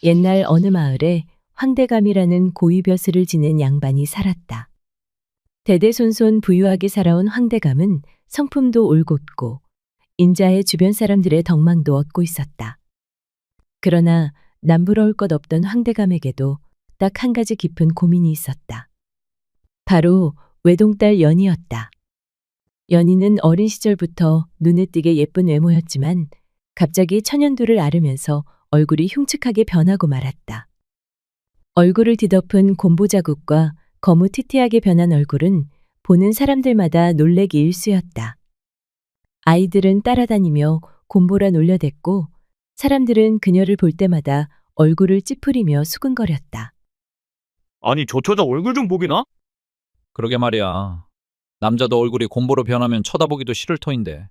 옛날 어느 마을에 황대감이라는 고위벼슬을 지낸 양반이 살았다. 대대손손 부유하게 살아온 황대감은 성품도 올곧고 인자해 주변 사람들의 덕망도 얻고 있었다. 그러나 남부러울 것 없던 황대감에게도 딱 한 가지 깊은 고민이 있었다. 바로 외동딸 연희였다. 연희는 어린 시절부터 눈에 띄게 예쁜 외모였지만 갑자기 천연두를 앓으면서 얼굴이 흉측하게 변하고 말았다. 얼굴을 뒤덮은 곰보 자국과 거무튀튀하게 변한 얼굴은 보는 사람들마다 놀래기 일쑤였다. 아이들은 따라다니며 곰보라 놀려댔고 사람들은 그녀를 볼 때마다 얼굴을 찌푸리며 수근거렸다. 아니, 저 처자 얼굴 좀 보기나? 그러게 말이야. 남자도 얼굴이 곰보로 변하면 쳐다보기도 싫을 터인데.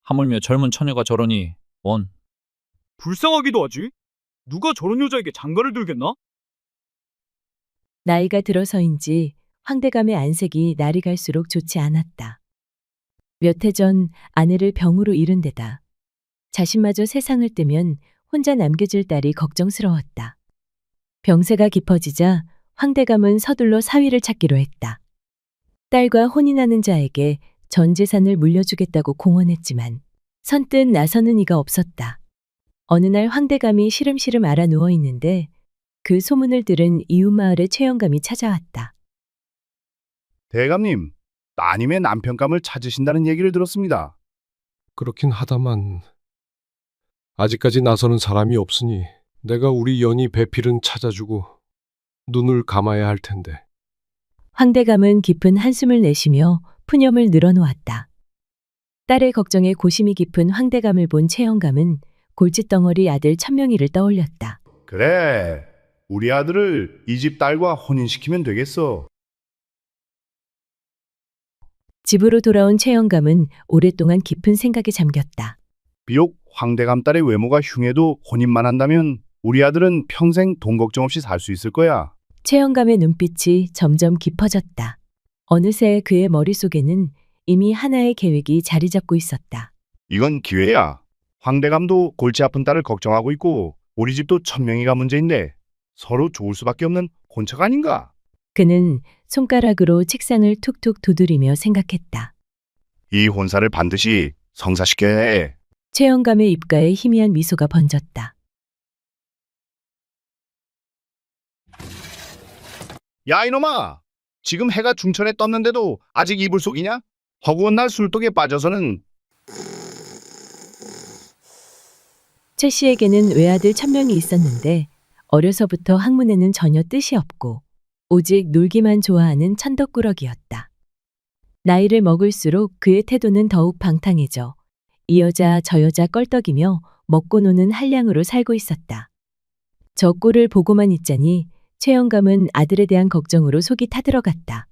하물며 젊은 처녀가 저러니 원. 불쌍하기도 하지. 누가 저런 여자에게 장가를 들겠나? 나이가 들어서인지 황대감의 안색이 날이 갈수록 좋지 않았다. 몇 해 전 아내를 병으로 잃은 데다 자신마저 세상을 뜨면 혼자 남겨질 딸이 걱정스러웠다. 병세가 깊어지자 황대감은 서둘러 사위를 찾기로 했다. 딸과 혼인하는 자에게 전 재산을 물려주겠다고 공언했지만 선뜻 나서는 이가 없었다. 어느 날 황대감이 시름시름 앓아 누워 있는데 그 소문을 들은 이웃마을의 최영감이 찾아왔다. 대감님, 따님의 남편감을 찾으신다는 얘기를 들었습니다. 그렇긴 하다만 아직까지 나서는 사람이 없으니 내가 우리 연희 배필은 찾아주고 눈을 감아야 할 텐데. 황대감은 깊은 한숨을 내쉬며 푸념을 늘어놓았다. 딸의 걱정에 고심이 깊은 황대감을 본 최영감은 골칫덩어리 아들 천명이를 떠올렸다. 그래, 우리 아들을 이 집 딸과 혼인시키면 되겠어. 집으로 돌아온 최영감은 오랫동안 깊은 생각에 잠겼다. 비록 황대감 딸의 외모가 흉해도 혼인만 한다면 우리 아들은 평생 돈 걱정 없이 살 수 있을 거야. 최영감의 눈빛이 점점 깊어졌다. 어느새 그의 머릿속에는 이미 하나의 계획이 자리 잡고 있었다. 이건 기회야. 황대감도 골치 아픈 딸을 걱정하고 있고 우리 집도 천명이가 문제인데 서로 좋을 수밖에 없는 혼처가 아닌가? 그는 손가락으로 책상을 툭툭 두드리며 생각했다. 이 혼사를 반드시 성사시켜야 해. 최영감의 입가에 희미한 미소가 번졌다. 야 이놈아! 지금 해가 중천에 떴는데도 아직 이불 속이냐? 허구한 날 술독에 빠져서는. 최 씨에게는 외아들 천명이 있었는데 어려서부터 학문에는 전혀 뜻이 없고 오직 놀기만 좋아하는 천덕꾸러기였다. 나이를 먹을수록 그의 태도는 더욱 방탕해져 이 여자 저 여자 껄떡이며 먹고 노는 한량으로 살고 있었다. 저 꼴을 보고만 있자니 최영감은 아들에 대한 걱정으로 속이 타들어갔다.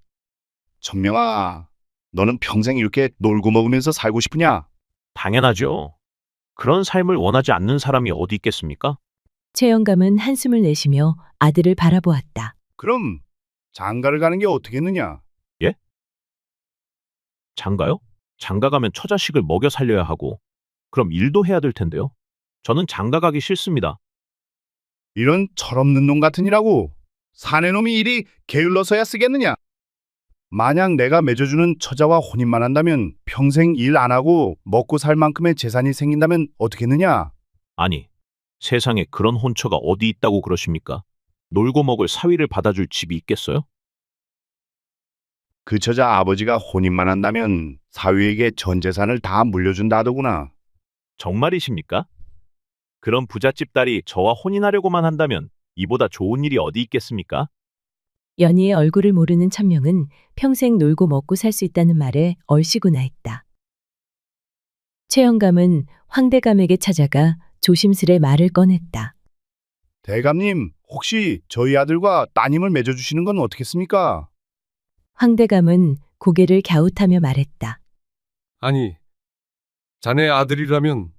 천명아, 너는 평생 이렇게 놀고 먹으면서 살고 싶으냐? 당연하죠. 그런 삶을 원하지 않는 사람이 어디 있겠습니까? 최영감은 한숨을 내쉬며 아들을 바라보았다. 그럼 장가를 가는 게 어떻겠느냐? 장가요? 장가 가면 처자식을 먹여 살려야 하고, 그럼 일도 해야 될 텐데요. 저는 장가 가기 싫습니다. 이런 철없는 놈 같으니라고. 사내놈이 일이 게을러서야 쓰겠느냐? 만약 내가 맺어주는 처자와 혼인만 한다면 평생 일 안 하고 먹고 살 만큼의 재산이 생긴다면 어떻겠느냐? 아니, 세상에 그런 혼처가 어디 있다고 그러십니까? 놀고 먹을 사위를 받아줄 집이 있겠어요? 그 처자 아버지가 혼인만 한다면 사위에게 전 재산을 다 물려준다 하더구나. 정말이십니까? 그런 부잣집 딸이 저와 혼인하려고만 한다면 이보다 좋은 일이 어디 있겠습니까? 연희의 얼굴을 모르는 천명은 평생 놀고 먹고 살 수 있다는 말에 얼씨구나 했다. 최영감은 황대감에게 찾아가 조심스레 말을 꺼냈다. 대감님, 혹시 저희 아들과 따님을 맺어주시는 건 어떻겠습니까? 황대감은 고개를 갸웃하며 말했다. 아니, 자네 아들이라면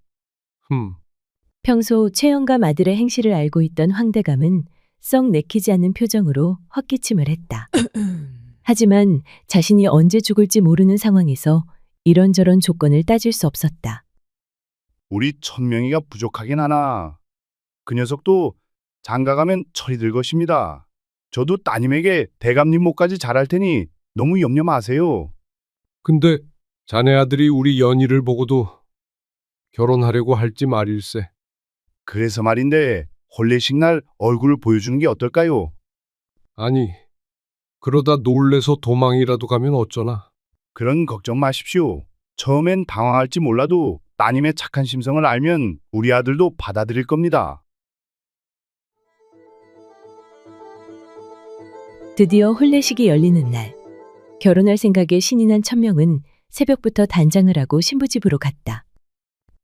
평소 최영감 아들의 행실을 알고 있던 황대감은 썩 내키지 않는 표정으로 헛기침을 했다. 하지만 자신이 언제 죽을지 모르는 상황에서 이런저런 조건을 따질 수 없었다. 우리 천명이가 부족하긴 하나 그 녀석도 장가가면 철이 들 것입니다. 저도 따님에게 대감님 목까지 잘할 테니 너무 염려 마세요. 근데 자네 아들이 우리 연희를 보고도 결혼하려고 할지 말일세. 그래서 말인데 혼례식 날 얼굴을 보여주는 게 어떨까요? 아니, 그러다 놀래서 도망이라도 가면 어쩌나. 그런 걱정 마십시오. 처음엔 당황할지 몰라도 따님의 착한 심성을 알면 우리 아들도 받아들일 겁니다. 드디어 혼례식이 열리는 날. 결혼할 생각에 신이 난 천명은 새벽부터 단장을 하고 신부 집으로 갔다.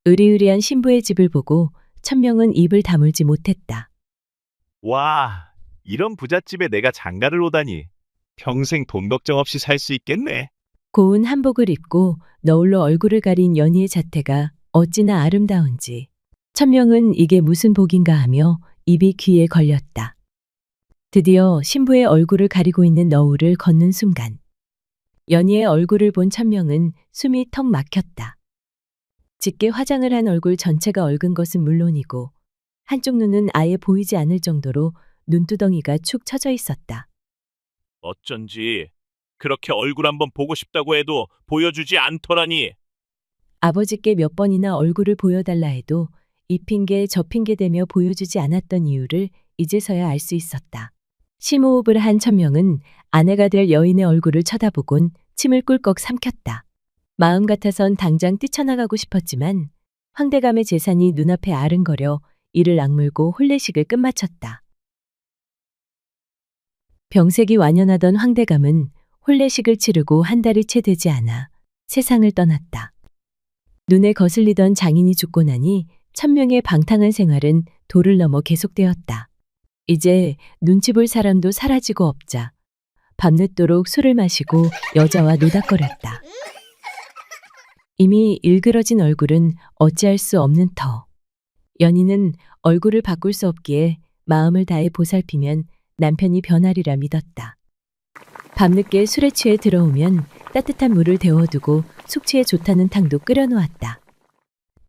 으리으리한 신부의 집을 보고 천명은 입을 다물지 못했다. 와, 이런 부잣집에 내가 장가를 오다니. 평생 돈 걱정 없이 살 수 있겠네. 고운 한복을 입고 너울로 얼굴을 가린 연희의 자태가 어찌나 아름다운지 천명은 이게 무슨 복인가 하며 입이 귀에 걸렸다. 드디어 신부의 얼굴을 가리고 있는 너울을 걷는 순간 연희의 얼굴을 본 천명은 숨이 턱 막혔다. 짙게 화장을 한 얼굴 전체가 얼근 것은 물론이고 한쪽 눈은 아예 보이지 않을 정도로 눈두덩이가 축 처져 있었다. 어쩐지 그렇게 얼굴 한번 보고 싶다고 해도 보여주지 않더라니. 아버지께 몇 번이나 얼굴을 보여달라 해도 이 핑계 저 핑계 대며 보여주지 않았던 이유를 이제서야 알 수 있었다. 심호흡을 한 천명은 아내가 될 여인의 얼굴을 쳐다보곤 침을 꿀꺽 삼켰다. 마음 같아선 당장 뛰쳐나가고 싶었지만 황대감의 재산이 눈앞에 아른거려 이를 악물고 혼례식을 끝마쳤다. 병색이 완연하던 황대감은 혼례식을 치르고 한 달이 채 되지 않아 세상을 떠났다. 눈에 거슬리던 장인이 죽고 나니 천명의 방탕한 생활은 도를 넘어 계속되었다. 이제 눈치 볼 사람도 사라지고 없자 밤늦도록 술을 마시고 여자와 노닥거렸다. 이미 일그러진 얼굴은 어찌할 수 없는 터. 연희는 얼굴을 바꿀 수 없기에 마음을 다해 보살피면 남편이 변하리라 믿었다. 밤늦게 술에 취해 들어오면 따뜻한 물을 데워두고 숙취에 좋다는 탕도 끓여놓았다.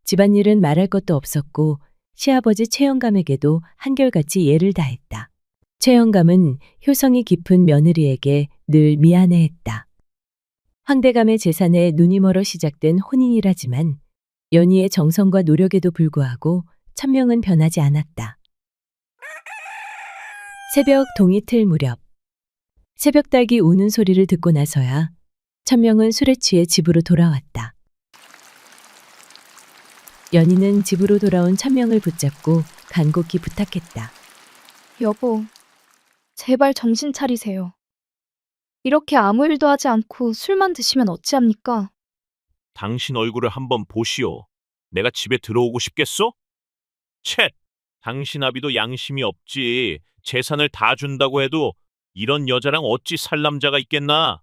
집안일은 말할 것도 없었고 시아버지 최영감에게도 한결같이 예를 다했다. 최영감은 효성이 깊은 며느리에게 늘 미안해했다. 황대감의 재산에 눈이 멀어 시작된 혼인이라지만 연희의 정성과 노력에도 불구하고 천명은 변하지 않았다. 새벽 동이 틀 무렵 새벽닭이 우는 소리를 듣고 나서야 천명은 술에 취해 집으로 돌아왔다. 연희는 집으로 돌아온 천명을 붙잡고 간곡히 부탁했다. 여보, 제발 정신 차리세요. 이렇게 아무 일도 하지 않고 술만 드시면 어찌합니까? 당신 얼굴을 한번 보시오. 내가 집에 들어오고 싶겠소? 쳇! 당신 아비도 양심이 없지. 재산을 다 준다고 해도 이런 여자랑 어찌 살 남자가 있겠나?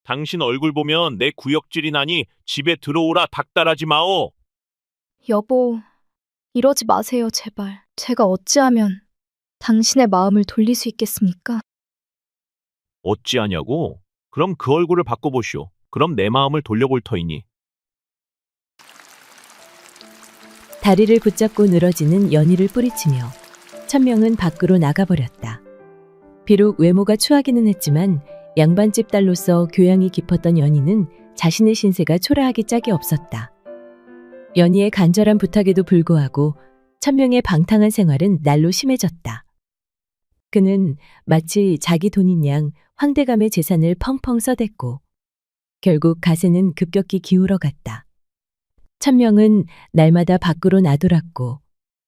당신 얼굴 보면 내 구역질이 나니 집에 들어오라 닥달하지 마오. 여보, 이러지 마세요, 제발. 제가 어찌하면 당신의 마음을 돌릴 수 있겠습니까? 어찌하냐고? 그럼 그 얼굴을 바꿔보시오. 그럼 내 마음을 돌려볼 터이니. 다리를 붙잡고 늘어지는 연희를 뿌리치며 천명은 밖으로 나가버렸다. 비록 외모가 추하기는 했지만 양반집 딸로서 교양이 깊었던 연희는 자신의 신세가 초라하기 짝이 없었다. 연희의 간절한 부탁에도 불구하고 천명의 방탕한 생활은 날로 심해졌다. 그는 마치 자기 돈인 양 황대감의 재산을 펑펑 써댔고 결국 가세는 급격히 기울어갔다. 천명은 날마다 밖으로 나돌았고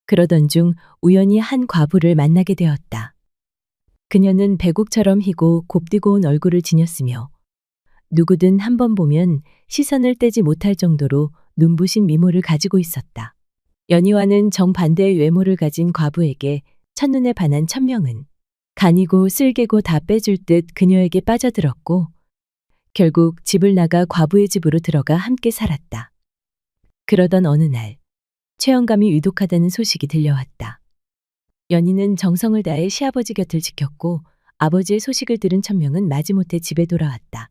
그러던 중 우연히 한 과부를 만나게 되었다. 그녀는 백옥처럼 희고 곱디고 온 얼굴을 지녔으며 누구든 한 번 보면 시선을 떼지 못할 정도로 눈부신 미모를 가지고 있었다. 연희와는 정반대의 외모를 가진 과부에게 첫눈에 반한 천명은 간이고 쓸개고 다 빼줄 듯 그녀에게 빠져들었고 결국 집을 나가 과부의 집으로 들어가 함께 살았다. 그러던 어느 날 최영감이 위독하다는 소식이 들려왔다. 연희는 정성을 다해 시아버지 곁을 지켰고 아버지의 소식을 들은 천명은 마지못해 집에 돌아왔다.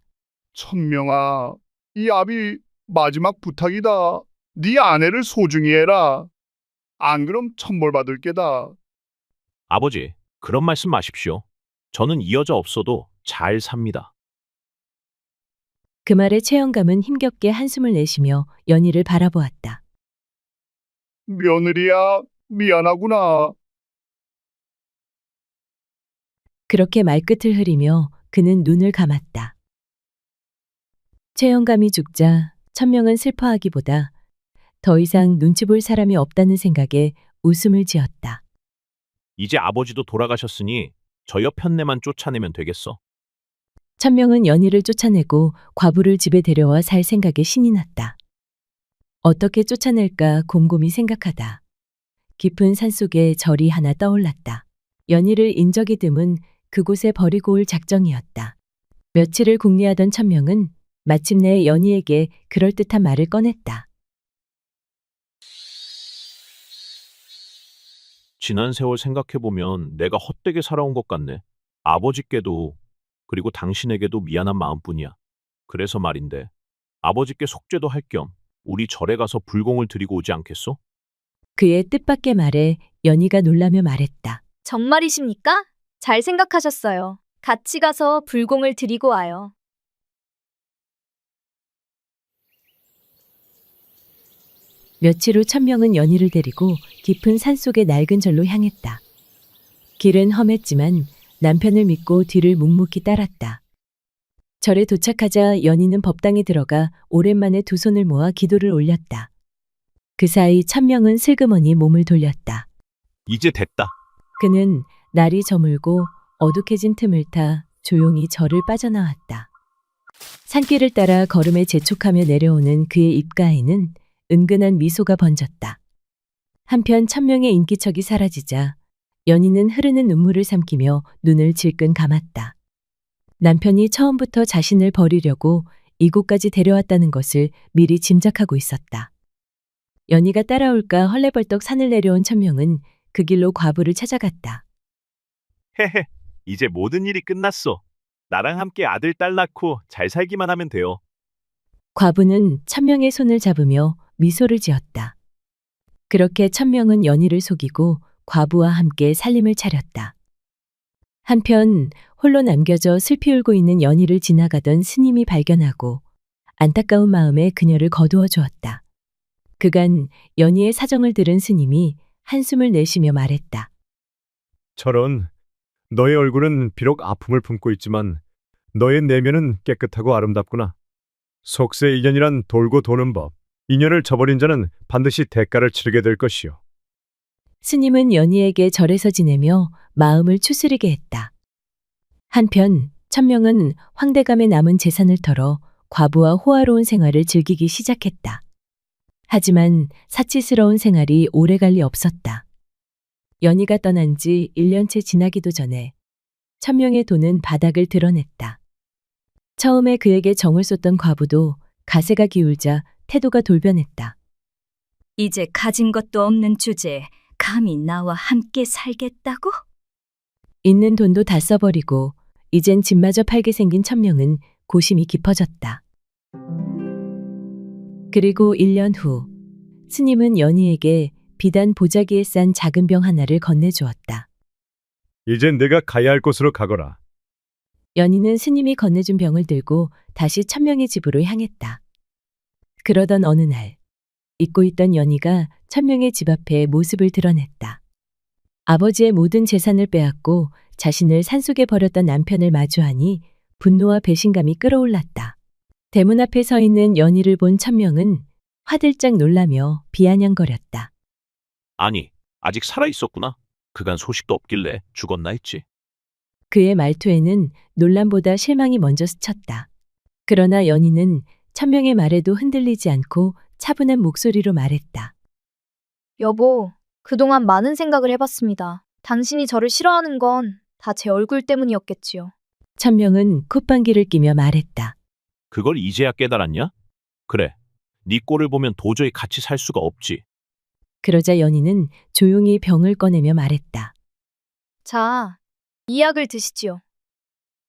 천명아, 이 아비 마지막 부탁이다. 네 아내를 소중히 해라. 안 그럼 천벌 받을 게다. 아버지, 그런 말씀 마십시오. 저는 이 여자 없어도 잘 삽니다. 그 말에 최영감은 힘겹게 한숨을 내쉬며 연희를 바라보았다. 며느리야, 미안하구나. 그렇게 말끝을 흐리며 그는 눈을 감았다. 최영감이 죽자 천명은 슬퍼하기보다 더 이상 눈치 볼 사람이 없다는 생각에 웃음을 지었다. 이제 아버지도 돌아가셨으니 저 옆 편네만 쫓아내면 되겠어. 천명은 연희를 쫓아내고 과부를 집에 데려와 살 생각에 신이 났다. 어떻게 쫓아낼까 곰곰이 생각하다 깊은 산속에 절이 하나 떠올랐다. 연희를 인적이 드문 그곳에 버리고 올 작정이었다. 며칠을 궁리하던 천명은 마침내 연희에게 그럴듯한 말을 꺼냈다. 지난 세월 생각해보면 내가 헛되게 살아온 것 같네. 아버지께도 그리고 당신에게도 미안한 마음뿐이야. 그래서 말인데 아버지께 속죄도 할 겸 우리 절에 가서 불공을 드리고 오지 않겠소? 그의 뜻밖의 말에 연희가 놀라며 말했다. 정말이십니까? 잘 생각하셨어요. 같이 가서 불공을 드리고 와요. 며칠 후 천명은 연희를 데리고 깊은 산속의 낡은 절로 향했다. 길은 험했지만 남편을 믿고 뒤를 묵묵히 따랐다. 절에 도착하자 연희는 법당에 들어가 오랜만에 두 손을 모아 기도를 올렸다. 그 사이 천명은 슬그머니 몸을 돌렸다. 이제 됐다. 그는 날이 저물고 어둑해진 틈을 타 조용히 절을 빠져나왔다. 산길을 따라 걸음에 재촉하며 내려오는 그의 입가에는 은근한 미소가 번졌다. 한편 천명의 인기척이 사라지자 연희는 흐르는 눈물을 삼키며 눈을 질끈 감았다. 남편이 처음부터 자신을 버리려고 이곳까지 데려왔다는 것을 미리 짐작하고 있었다. 연희가 따라올까 헐레벌떡 산을 내려온 천명은 그 길로 과부를 찾아갔다. 헤헤, 이제 모든 일이 끝났어. 나랑 함께 아들, 딸 낳고 잘 살기만 하면 돼요. 과부는 천명의 손을 잡으며 미소를 지었다. 그렇게 천명은 연희를 속이고 과부와 함께 살림을 차렸다. 한편 홀로 남겨져 슬피 울고 있는 연희를 지나가던 스님이 발견하고 안타까운 마음에 그녀를 거두어 주었다. 그간 연희의 사정을 들은 스님이 한숨을 내쉬며 말했다. 저런, 너의 얼굴은 비록 아픔을 품고 있지만 너의 내면은 깨끗하고 아름답구나. 속세 인연이란 돌고 도는 법. 인연을 저버린 자는 반드시 대가를 치르게 될 것이요. 스님은 연희에게 절에서 지내며 마음을 추스리게 했다. 한편 천명은 황대감에 남은 재산을 털어 과부와 호화로운 생활을 즐기기 시작했다. 하지만 사치스러운 생활이 오래갈 리 없었다. 연희가 떠난 지 1년째 지나기도 전에 천명의 돈은 바닥을 드러냈다. 처음에 그에게 정을 쏟던 과부도 가세가 기울자 태도가 돌변했다. 이제 가진 것도 없는 주제에 감히 나와 함께 살겠다고? 있는 돈도 다 써버리고 이젠 집마저 팔게 생긴 천명은 고심이 깊어졌다. 그리고 1년 후 스님은 연희에게 비단 보자기에 싼 작은 병 하나를 건네주었다. 이젠 내가 가야 할 곳으로 가거라. 연희는 스님이 건네준 병을 들고 다시 천명의 집으로 향했다. 그러던 어느 날 잊고 있던 연희가 천명의 집 앞에 모습을 드러냈다. 아버지의 모든 재산을 빼앗고 자신을 산속에 버렸던 남편을 마주하니 분노와 배신감이 끌어올랐다. 대문 앞에 서 있는 연희를 본 천명은 화들짝 놀라며 비아냥거렸다. 아니, 아직 살아있었구나. 그간 소식도 없길래 죽었나 했지. 그의 말투에는 논란보다 실망이 먼저 스쳤다. 그러나 연희는 천명의 말에도 흔들리지 않고 차분한 목소리로 말했다. 여보, 그동안 많은 생각을 해봤습니다. 당신이 저를 싫어하는 건 다 제 얼굴 때문이었겠지요. 천명은 콧방귀를 끼며 말했다. 그걸 이제야 깨달았냐? 그래, 네 꼴을 보면 도저히 같이 살 수가 없지. 그러자 연희는 조용히 병을 꺼내며 말했다. 자, 이 약을 드시지요.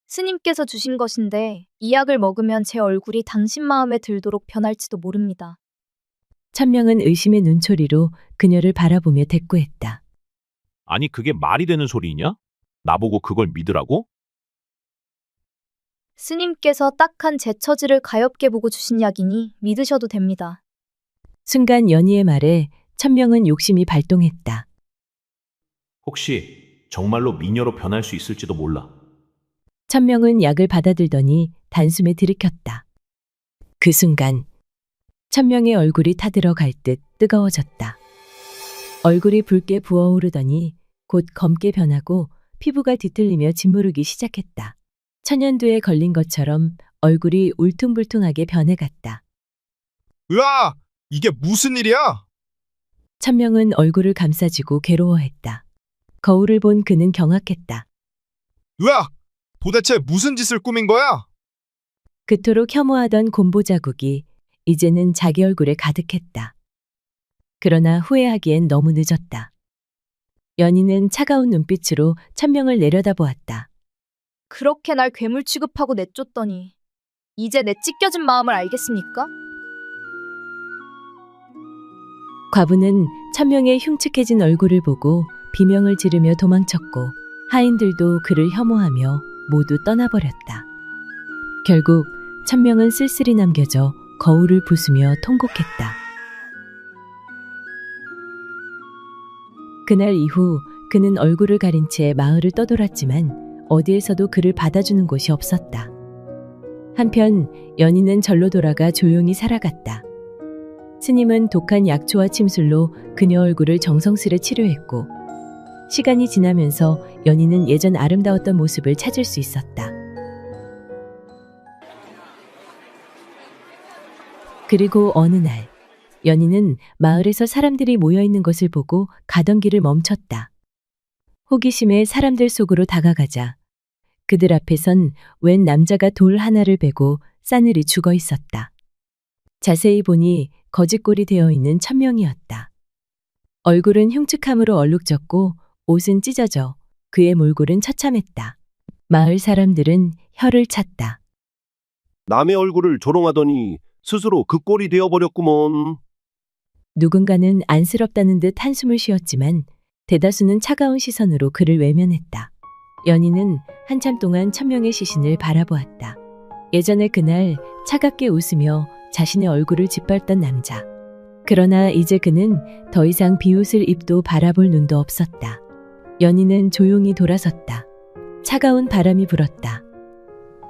스님께서 주신 것인데 이 약을 먹으면 제 얼굴이 당신 마음에 들도록 변할지도 모릅니다. 천명은 의심의 눈초리로 그녀를 바라보며 대꾸했다. 아니, 그게 말이 되는 소리냐? 나보고 그걸 믿으라고? 스님께서 딱한 제 처지를 가엾게 보고 주신 약이니 믿으셔도 됩니다. 순간 연희의 말에 천명은 욕심이 발동했다. 혹시 정말로 미녀로 변할 수 있을지도 몰라. 천명은 약을 받아들더니 단숨에 들이켰다. 그 순간 천명의 얼굴이 타들어갈 듯 뜨거워졌다. 얼굴이 붉게 부어오르더니 곧 검게 변하고 피부가 뒤틀리며 짓무르기 시작했다. 천연두에 걸린 것처럼 얼굴이 울퉁불퉁하게 변해갔다. 으아! 이게 무슨 일이야? 천명은 얼굴을 감싸쥐고 괴로워했다. 거울을 본 그는 경악했다. 으아! 도대체 무슨 짓을 꾸민 거야? 그토록 혐오하던 곰보 자국이 이제는 자기 얼굴에 가득했다. 그러나 후회하기엔 너무 늦었다. 연희는 차가운 눈빛으로 천명을 내려다보았다. 그렇게 날 괴물 취급하고 내쫓더니 이제 내 찢겨진 마음을 알겠습니까? 과부는 천명의 흉측해진 얼굴을 보고 비명을 지르며 도망쳤고 하인들도 그를 혐오하며 모두 떠나버렸다. 결국 천명은 쓸쓸히 남겨져 거울을 부수며 통곡했다. 그날 이후 그는 얼굴을 가린 채 마을을 떠돌았지만 어디에서도 그를 받아주는 곳이 없었다. 한편 연희는 절로 돌아가 조용히 살아갔다. 스님은 독한 약초와 침술로 그녀 얼굴을 정성스레 치료했고 시간이 지나면서 연희는 예전 아름다웠던 모습을 찾을 수 있었다. 그리고 어느 날 연희는 마을에서 사람들이 모여있는 것을 보고 가던 길을 멈췄다. 호기심에 사람들 속으로 다가가자 그들 앞에선 웬 남자가 돌 하나를 베고 싸늘히 죽어 있었다. 자세히 보니 거짓골이 되어 있는 천명이었다. 얼굴은 흉측함으로 얼룩졌고 옷은 찢어져 그의 몰골은 처참했다. 마을 사람들은 혀를 찼다. 남의 얼굴을 조롱하더니 스스로 그 꼴이 되어버렸구먼. 누군가는 안쓰럽다는 듯 한숨을 쉬었지만 대다수는 차가운 시선으로 그를 외면했다. 연희는 한참 동안 천명의 시신을 바라보았다. 예전에 그날 차갑게 웃으며 자신의 얼굴을 짓밟던 남자. 그러나 이제 그는 더 이상 비웃을 입도 바라볼 눈도 없었다. 연희는 조용히 돌아섰다. 차가운 바람이 불었다.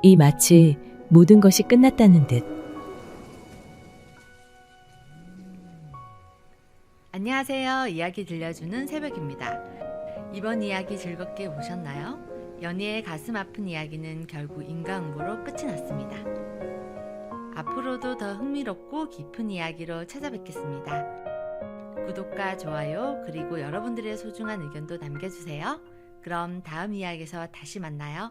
이 마치 모든 것이 끝났다는 듯. 안녕하세요. 이야기 들려주는 새벽입니다. 이번 이야기 즐겁게 보셨나요? 연희의 가슴 아픈 이야기는 결국 인과응보로 끝이 났습니다. 앞으로도 더 흥미롭고 깊은 이야기로 찾아뵙겠습니다. 구독과 좋아요 그리고 여러분들의 소중한 의견도 남겨주세요. 그럼 다음 이야기에서 다시 만나요.